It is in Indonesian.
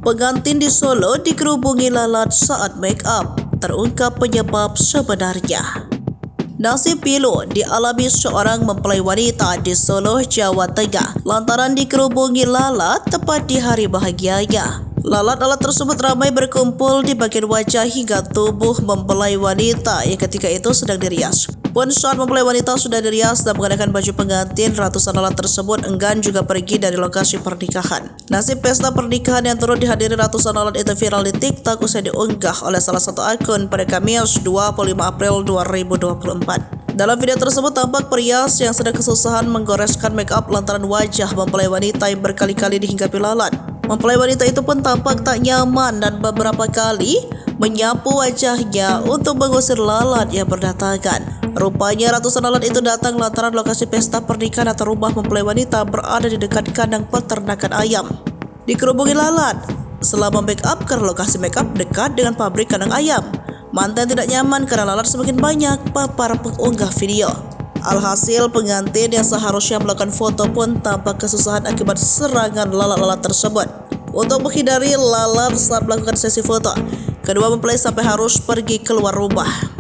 Pengantin di Solo dikerubungi lalat saat make up, terungkap penyebab sebenarnya. Nasib pilu dialami seorang mempelai wanita di Solo, Jawa Tengah lantaran dikerubungi lalat tepat di hari bahagianya. Lalat-lalat tersebut ramai berkumpul di bagian wajah hingga tubuh mempelai wanita yang ketika itu sedang dirias. Pun saat mempelai wanita sudah dirias dan mengenakan baju pengantin, ratusan lalat tersebut enggan juga pergi dari lokasi pernikahan. Nasib pesta pernikahan yang turut dihadiri ratusan lalat itu viral di TikTok usai diunggah oleh salah satu akun pada Kamis 25 April 2024. Dalam video tersebut tampak pria yang sedang kesusahan menggoreskan make up lantaran wajah mempelai wanita yang berkali-kali dihinggapi lalat. Mempelai wanita itu pun tampak tak nyaman dan beberapa kali menyapu wajahnya untuk mengusir lalat yang berdatangan. Rupanya ratusan lalat itu datang lantaran lokasi pesta pernikahan atau rumah mempelai wanita berada di dekat kandang peternakan ayam. Dikerubungi lalat selama make up karena lokasi make up dekat dengan pabrik kandang ayam. Mantan tidak nyaman karena lalat semakin banyak, papar pengunggah video. Alhasil pengantin yang seharusnya melakukan foto pun tampak kesusahan akibat serangan lalat-lalat tersebut. Untuk menghindari lalat saat melakukan sesi foto, kedua mempelai sampai harus pergi keluar rumah.